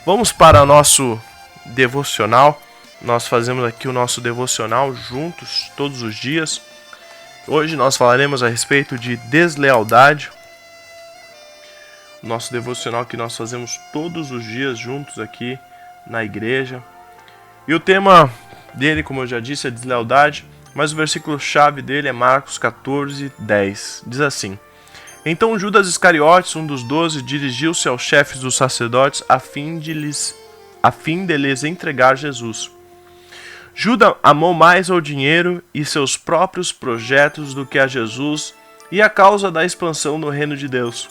Vamos para o nosso devocional. Nós fazemos aqui o nosso devocional juntos, todos os dias. Hoje nós falaremos a respeito de deslealdade. O nosso devocional que nós fazemos todos os dias juntos aqui na igreja. E o tema dele, como eu já disse, é deslealdade, mas o versículo-chave dele é Marcos 14:10. Diz assim: Então Judas Iscariotes, um dos 12, dirigiu-se aos chefes dos sacerdotes a fim de lhes entregar Jesus. Judas amou mais ao dinheiro e seus próprios projetos do que a Jesus e a causa da expansão do reino de Deus.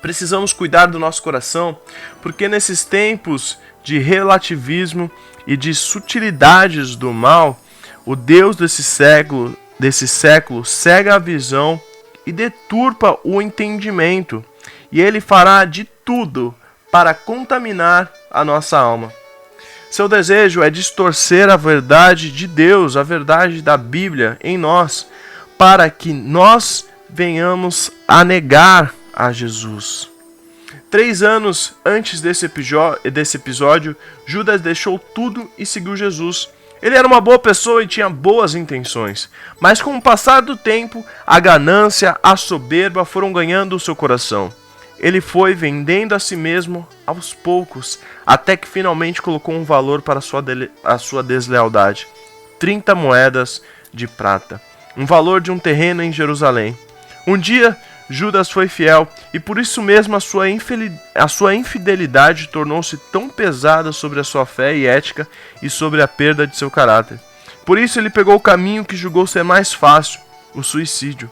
Precisamos cuidar do nosso coração, porque nesses tempos de relativismo e de sutilidades do mal, o Deus desse século cega a visão e deturpa o entendimento, e ele fará de tudo para contaminar a nossa alma. Seu desejo é distorcer a verdade de Deus, a verdade da Bíblia em nós, para que nós venhamos a negar a Jesus. 3 anos antes desse episódio, Judas deixou tudo e seguiu Jesus. Ele era uma boa pessoa e tinha boas intenções, mas com o passar do tempo, a ganância, a soberba foram ganhando o seu coração. Ele foi vendendo a si mesmo aos poucos, até que finalmente colocou um valor para a sua deslealdade: 30 moedas de prata, um valor de um terreno em Jerusalém. Um dia, Judas foi fiel, e por isso mesmo a sua infidelidade tornou-se tão pesada sobre a sua fé e ética e sobre a perda de seu caráter. Por isso ele pegou o caminho que julgou ser mais fácil, o suicídio.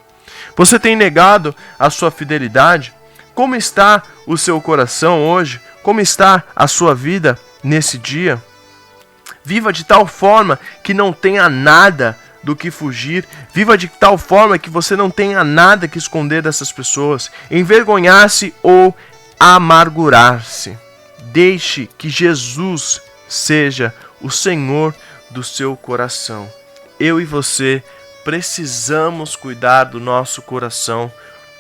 Você tem negado a sua fidelidade? Como está o seu coração hoje? Como está a sua vida nesse dia? Viva de tal forma que não tenha nada do que fugir. Viva de tal forma que você não tenha nada que esconder dessas pessoas, envergonhar-se ou amargurar-se. Deixe que Jesus seja o Senhor do seu coração. Eu e você precisamos cuidar do nosso coração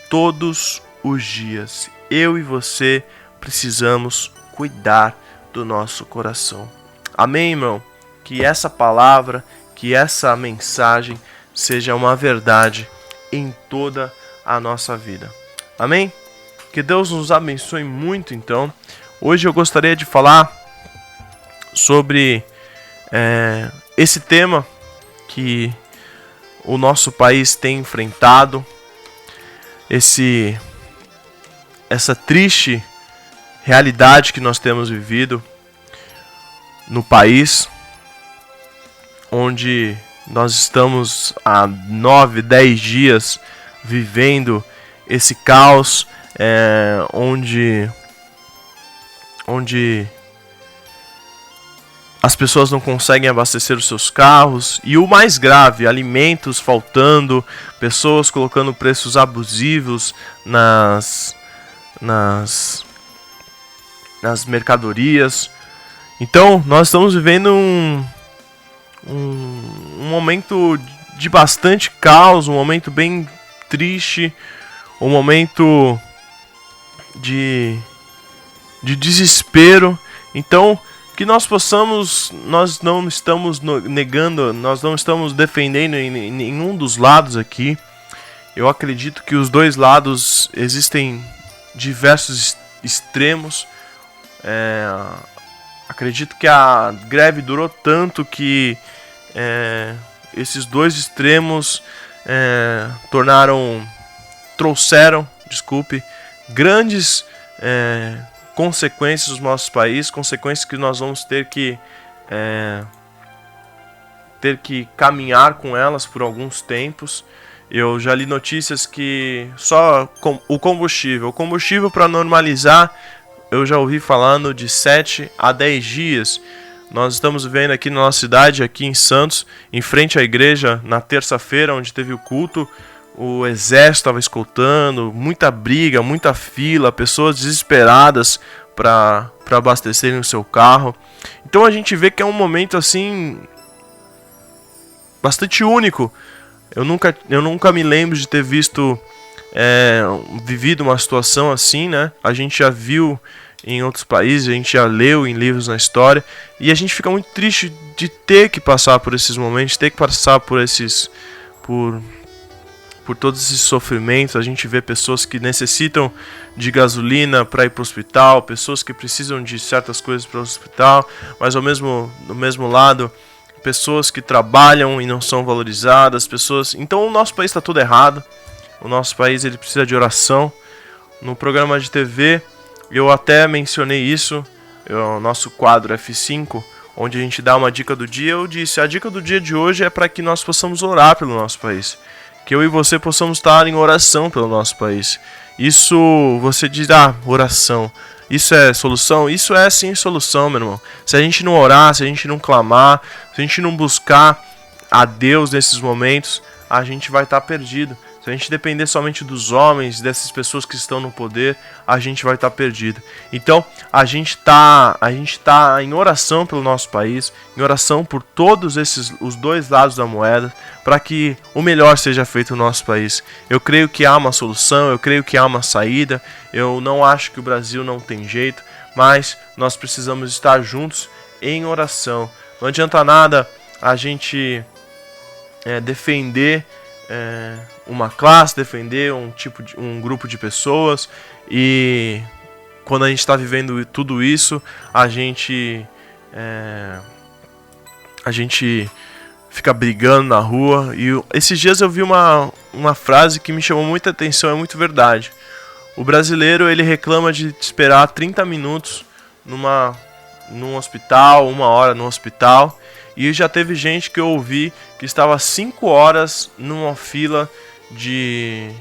todos os dias. Eu e você precisamos cuidar do nosso coração. Amém, irmão? Que essa palavra, que essa mensagem seja uma verdade em toda a nossa vida. Amém? Que Deus nos abençoe muito, então. Hoje eu gostaria de falar sobre esse tema que o nosso país tem enfrentado, essa triste realidade que nós temos vivido no país, onde nós estamos há 9, 10 dias vivendo esse caos, onde as pessoas não conseguem abastecer os seus carros, e o mais grave, alimentos faltando, pessoas colocando preços abusivos nas mercadorias. Então nós estamos vivendo um momento de bastante caos, um momento bem triste, um momento de desespero. Então, que nós possamos, nós não estamos negando, nós não estamos defendendo em nenhum dos lados aqui. Eu acredito que os dois lados existem diversos extremos. Acredito que a greve durou tanto que esses dois extremos trouxeram grandes consequências no nosso país, consequências que nós vamos ter que caminhar com elas por alguns tempos. Eu já li notícias que só o combustível para normalizar, eu já ouvi falando de 7 a 10 dias. Nós estamos vendo aqui na nossa cidade, aqui em Santos, em frente à igreja, na terça-feira, onde teve o culto, o exército estava escoltando, muita briga, muita fila, pessoas desesperadas para abastecerem o seu carro. Então a gente vê que é um momento assim bastante único. Eu nunca me lembro de ter vivido uma situação assim, né? A gente já viu em outros países, a gente já leu em livros na história, e a gente fica muito triste de ter que passar por esses momentos, ter que passar por todos esses sofrimentos. A gente vê pessoas que necessitam de gasolina para ir para o hospital, pessoas que precisam de certas coisas para o hospital, mas no mesmo lado, pessoas que trabalham e não são valorizadas, pessoas... Então o nosso país está tudo errado, o nosso país ele precisa de oração. No programa de TV, eu até mencionei isso, o nosso quadro F5, onde a gente dá uma dica do dia. Eu disse, a dica do dia de hoje é para que nós possamos orar pelo nosso país, que eu e você possamos estar em oração pelo nosso país. Isso, você diz, oração, isso é solução? Isso é sim solução, meu irmão. Se a gente não orar, se a gente não clamar, se a gente não buscar a Deus nesses momentos, a gente vai estar perdido. Se a gente depender somente dos homens, dessas pessoas que estão no poder, a gente vai estar perdido. Então, a gente tá em oração pelo nosso país, em oração por todos os dois lados da moeda, para que o melhor seja feito no nosso país. Eu creio que há uma solução, eu creio que há uma saída. Eu não acho que o Brasil não tem jeito, mas nós precisamos estar juntos em oração. Não adianta nada a gente defender uma classe, defender um grupo de pessoas, e quando a gente está vivendo tudo isso, a gente fica brigando na rua. E esses dias eu vi uma frase que me chamou muita atenção, é muito verdade. O brasileiro, ele reclama de esperar 30 minutos num hospital, 1 hora no hospital, e já teve gente que eu ouvi que estava 5 horas numa fila de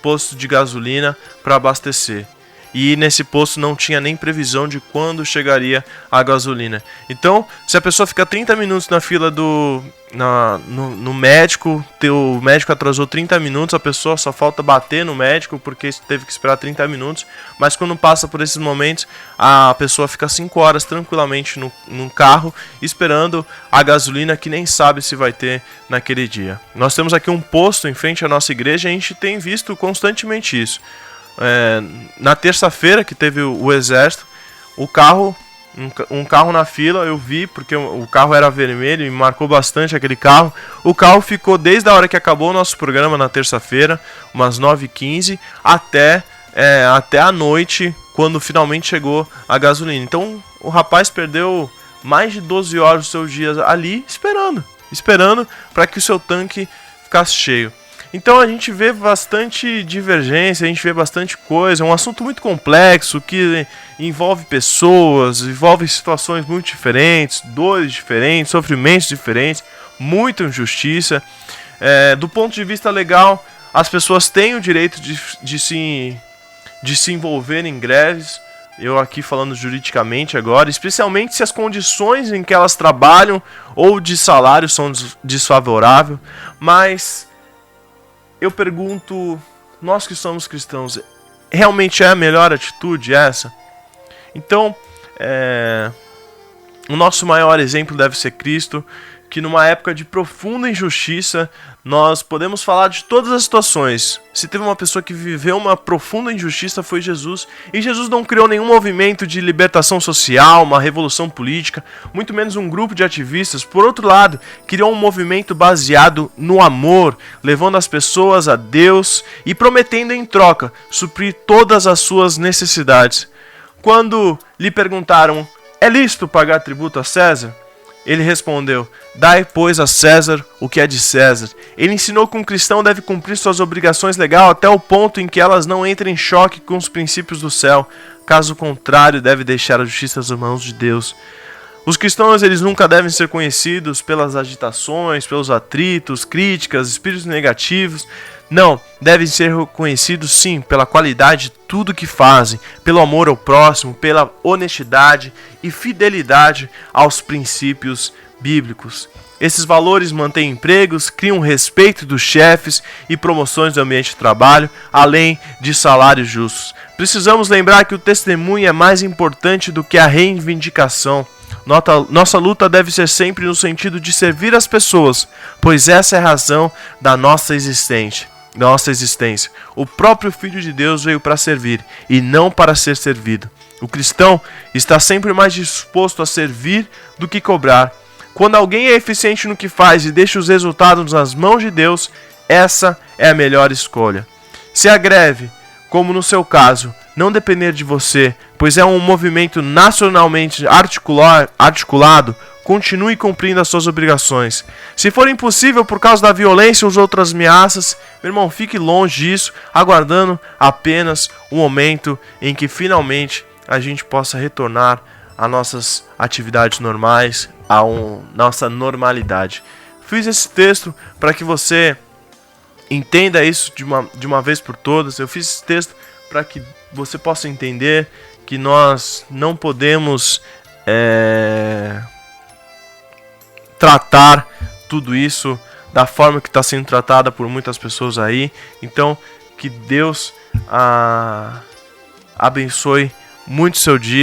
posto de gasolina para abastecer. E nesse posto não tinha nem previsão de quando chegaria a gasolina. Então, se a pessoa fica 30 minutos na fila no médico, o médico atrasou 30 minutos, a pessoa só falta bater no médico porque teve que esperar 30 minutos. Mas quando passa por esses momentos, a pessoa fica 5 horas tranquilamente num carro, esperando a gasolina que nem sabe se vai ter naquele dia. Nós temos aqui um posto em frente à nossa igreja e a gente tem visto constantemente isso. Na terça-feira que teve o exército, um carro na fila, eu vi porque o carro era vermelho e me marcou bastante aquele carro. O carro ficou desde a hora que acabou o nosso programa na terça-feira, umas 9h15, até a noite, quando finalmente chegou a gasolina. Então o rapaz perdeu mais de 12 horas dos seus dias ali esperando para que o seu tanque ficasse cheio. Então a gente vê bastante divergência, a gente vê bastante coisa, é um assunto muito complexo que envolve pessoas, envolve situações muito diferentes, dores diferentes, sofrimentos diferentes, muita injustiça. Do ponto de vista legal, as pessoas têm o direito de se envolver em greves, eu aqui falando juridicamente agora, especialmente se as condições em que elas trabalham ou de salário são desfavoráveis, mas... eu pergunto, nós que somos cristãos, realmente é a melhor atitude essa? Então, o nosso maior exemplo deve ser Cristo, que numa época de profunda injustiça, nós podemos falar de todas as situações. Se teve uma pessoa que viveu uma profunda injustiça, foi Jesus. E Jesus não criou nenhum movimento de libertação social, uma revolução política, muito menos um grupo de ativistas. Por outro lado, criou um movimento baseado no amor, levando as pessoas a Deus e prometendo em troca suprir todas as suas necessidades. Quando lhe perguntaram, é lícito pagar tributo a César? Ele respondeu, dai, pois, a César o que é de César. Ele ensinou que um cristão deve cumprir suas obrigações legais até o ponto em que elas não entrem em choque com os princípios do céu. Caso contrário, deve deixar a justiça nas mãos de Deus. Os cristãos, eles nunca devem ser conhecidos pelas agitações, pelos atritos, críticas, espíritos negativos. Não, devem ser reconhecidos sim pela qualidade de tudo que fazem, pelo amor ao próximo, pela honestidade e fidelidade aos princípios bíblicos. Esses valores mantêm empregos, criam respeito dos chefes e promoções do ambiente de trabalho, além de salários justos. Precisamos lembrar que o testemunho é mais importante do que a reivindicação. Nossa luta deve ser sempre no sentido de servir as pessoas, pois essa é a razão da nossa existência. O próprio Filho de Deus veio para servir e não para ser servido. O cristão está sempre mais disposto a servir do que cobrar. Quando alguém é eficiente no que faz e deixa os resultados nas mãos de Deus, essa é a melhor escolha. Se a greve, como no seu caso, não depender de você, pois é um movimento nacionalmente articulado, continue cumprindo as suas obrigações. Se for impossível por causa da violência ou outras ameaças, meu irmão, fique longe disso, aguardando apenas o momento em que finalmente a gente possa retornar às nossas atividades normais, à nossa normalidade. Fiz esse texto para que você entenda isso de uma vez por todas. Eu fiz esse texto para que você possa entender que nós não podemos tratar tudo isso da forma que está sendo tratada por muitas pessoas aí. Então, que Deus abençoe muito seu dia.